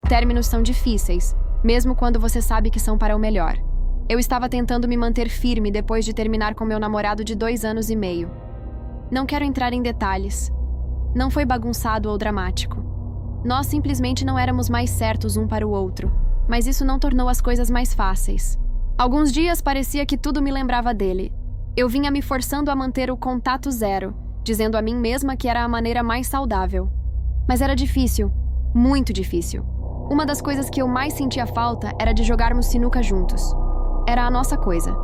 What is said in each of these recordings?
Términos são difíceis, mesmo quando você sabe que são para o melhor. Eu estava tentando me manter firme depois de terminar com meu namorado de 2 anos e meio. Não quero entrar em detalhes. Não foi bagunçado ou dramático. Nós simplesmente não éramos mais certos um para o outro, mas isso não tornou as coisas mais fáceis. Alguns dias parecia que tudo me lembrava dele. Eu vinha me forçando a manter o contato zero, dizendo a mim mesma que era a maneira mais saudável. Mas era difícil, muito difícil. Uma das coisas que eu mais sentia falta era de jogarmos sinuca juntos. Era a nossa coisa.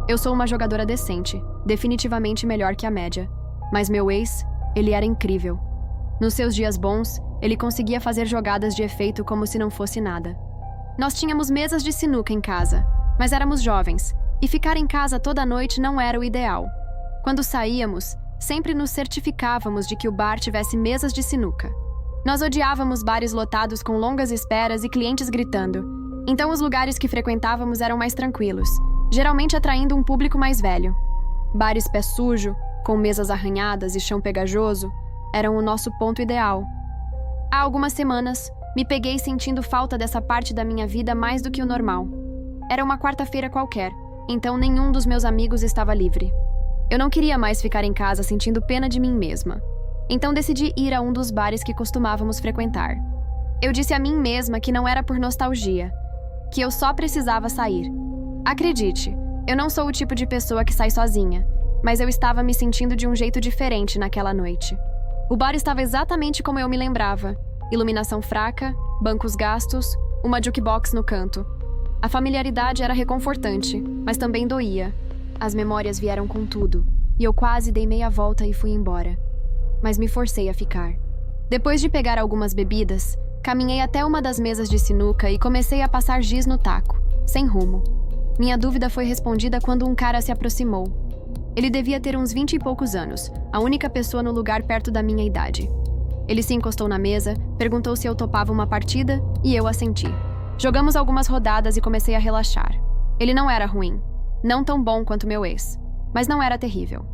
Eu sou uma jogadora decente, definitivamente melhor que a média. Mas meu ex, ele era incrível. Nos seus dias bons, ele conseguia fazer jogadas de efeito como se não fosse nada. Nós tínhamos mesas de sinuca em casa, mas éramos jovens, e ficar em casa toda noite não era o ideal. Quando saíamos, sempre nos certificávamos de que o bar tivesse mesas de sinuca. Nós odiávamos bares lotados com longas esperas e clientes gritando. Então os lugares que frequentávamos eram mais tranquilos, geralmente atraindo um público mais velho. Bares pé sujo, com mesas arranhadas e chão pegajoso, eram o nosso ponto ideal. Há algumas semanas, me peguei sentindo falta dessa parte da minha vida mais do que o normal. Era uma quarta-feira qualquer, então nenhum dos meus amigos estava livre. Eu não queria mais ficar em casa sentindo pena de mim mesma. Então decidi ir a um dos bares que costumávamos frequentar. Eu disse a mim mesma que não era por nostalgia, que eu só precisava sair. Acredite, eu não sou o tipo de pessoa que sai sozinha, mas eu estava me sentindo de um jeito diferente naquela noite. O bar estava exatamente como eu me lembrava. Iluminação fraca, bancos gastos, uma jukebox no canto. A familiaridade era reconfortante, mas também doía. As memórias vieram com tudo, e eu quase dei meia volta e fui embora. Mas me forcei a ficar. Depois de pegar algumas bebidas, caminhei até uma das mesas de sinuca e comecei a passar giz no taco, sem rumo. Minha dúvida foi respondida quando um cara se aproximou. Ele devia ter uns 20 e poucos anos, a única pessoa no lugar perto da minha idade. Ele se encostou na mesa, perguntou se eu topava uma partida e eu assenti. Jogamos algumas rodadas e comecei a relaxar. Ele não era ruim, não tão bom quanto meu ex, mas não era terrível.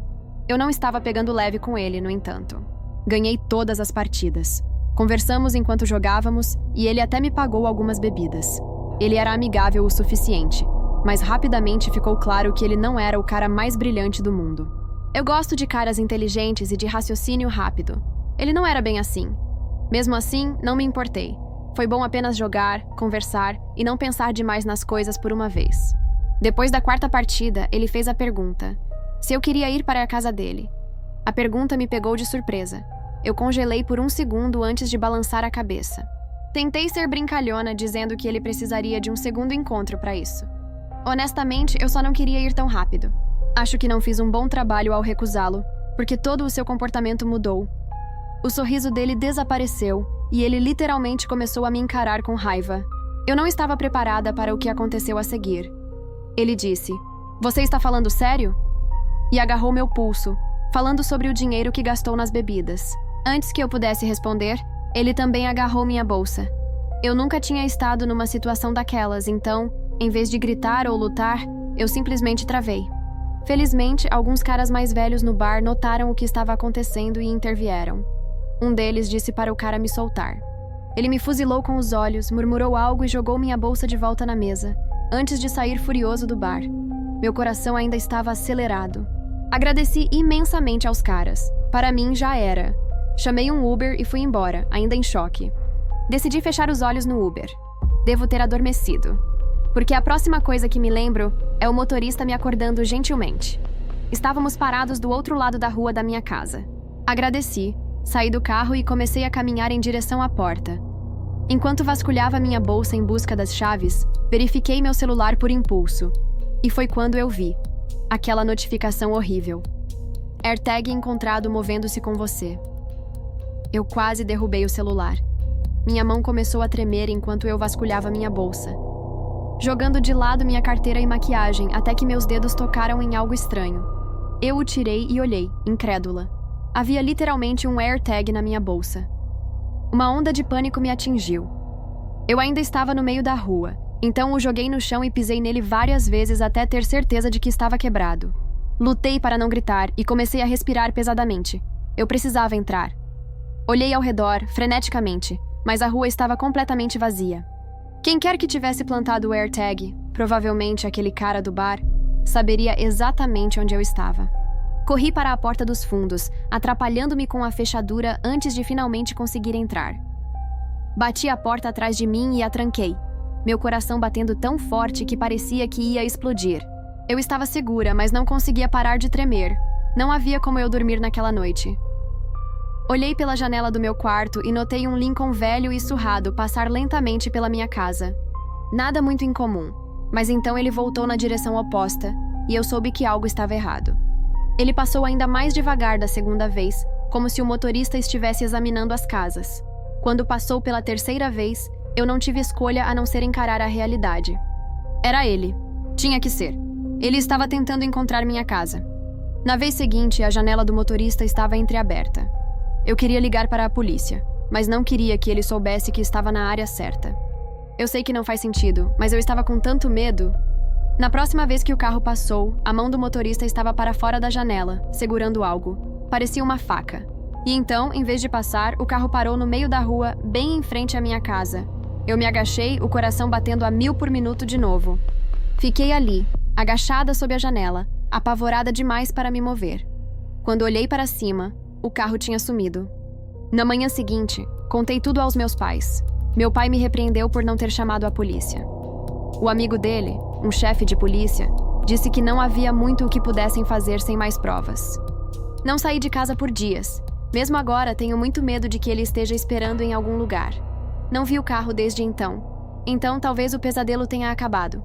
Eu não estava pegando leve com ele, no entanto. Ganhei todas as partidas. Conversamos enquanto jogávamos e ele até me pagou algumas bebidas. Ele era amigável o suficiente, mas rapidamente ficou claro que ele não era o cara mais brilhante do mundo. Eu gosto de caras inteligentes e de raciocínio rápido. Ele não era bem assim. Mesmo assim, não me importei. Foi bom apenas jogar, conversar e não pensar demais nas coisas por uma vez. Depois da 4ª partida, ele fez a pergunta: se eu queria ir para a casa dele. A pergunta me pegou de surpresa. Eu congelei por um segundo antes de balançar a cabeça. Tentei ser brincalhona, dizendo que ele precisaria de um segundo encontro para isso. Honestamente, eu só não queria ir tão rápido. Acho que não fiz um bom trabalho ao recusá-lo, porque todo o seu comportamento mudou. O sorriso dele desapareceu e ele literalmente começou a me encarar com raiva. Eu não estava preparada para o que aconteceu a seguir. Ele disse: "Você está falando sério?" E agarrou meu pulso, falando sobre o dinheiro que gastou nas bebidas. Antes que eu pudesse responder, ele também agarrou minha bolsa. Eu nunca tinha estado numa situação daquelas, então, em vez de gritar ou lutar, eu simplesmente travei. Felizmente, alguns caras mais velhos no bar notaram o que estava acontecendo e intervieram. Um deles disse para o cara me soltar. Ele me fuzilou com os olhos, murmurou algo e jogou minha bolsa de volta na mesa, antes de sair furioso do bar. Meu coração ainda estava acelerado. Agradeci imensamente aos caras. Para mim, já era. Chamei um Uber e fui embora, ainda em choque. Decidi fechar os olhos no Uber. Devo ter adormecido. Porque a próxima coisa que me lembro é o motorista me acordando gentilmente. Estávamos parados do outro lado da rua da minha casa. Agradeci, saí do carro e comecei a caminhar em direção à porta. Enquanto vasculhava minha bolsa em busca das chaves, verifiquei meu celular por impulso. E foi quando eu vi aquela notificação horrível. AirTag encontrado movendo-se com você. Eu quase derrubei o celular. Minha mão começou a tremer enquanto eu vasculhava minha bolsa, jogando de lado minha carteira e maquiagem até que meus dedos tocaram em algo estranho. Eu o tirei e olhei, incrédula. Havia literalmente um AirTag na minha bolsa. Uma onda de pânico me atingiu. Eu ainda estava no meio da rua, então o joguei no chão e pisei nele várias vezes até ter certeza de que estava quebrado. Lutei para não gritar e comecei a respirar pesadamente. Eu precisava entrar. Olhei ao redor, freneticamente, mas a rua estava completamente vazia. Quem quer que tivesse plantado o AirTag, provavelmente aquele cara do bar, saberia exatamente onde eu estava. Corri para a porta dos fundos, atrapalhando-me com a fechadura antes de finalmente conseguir entrar. Bati a porta atrás de mim e a tranquei, meu coração batendo tão forte que parecia que ia explodir. Eu estava segura, mas não conseguia parar de tremer. Não havia como eu dormir naquela noite. Olhei pela janela do meu quarto e notei um Lincoln velho e surrado passar lentamente pela minha casa. Nada muito incomum, mas então ele voltou na direção oposta e eu soube que algo estava errado. Ele passou ainda mais devagar da segunda vez, como se o motorista estivesse examinando as casas. Quando passou pela terceira vez, eu não tive escolha a não ser encarar a realidade. Era ele. Tinha que ser. Ele estava tentando encontrar minha casa. Na vez seguinte, a janela do motorista estava entreaberta. Eu queria ligar para a polícia, mas não queria que ele soubesse que estava na área certa. Eu sei que não faz sentido, mas eu estava com tanto medo. Na próxima vez que o carro passou, a mão do motorista estava para fora da janela, segurando algo. Parecia uma faca. E então, em vez de passar, o carro parou no meio da rua, bem em frente à minha casa. Eu me agachei, o coração batendo a 1000 por minuto de novo. Fiquei ali, agachada sob a janela, apavorada demais para me mover. Quando olhei para cima, o carro tinha sumido. Na manhã seguinte, contei tudo aos meus pais. Meu pai me repreendeu por não ter chamado a polícia. O amigo dele, um chefe de polícia, disse que não havia muito o que pudessem fazer sem mais provas. Não saí de casa por dias. Mesmo agora, tenho muito medo de que ele esteja esperando em algum lugar. Não vi o carro desde então. Então, talvez o pesadelo tenha acabado.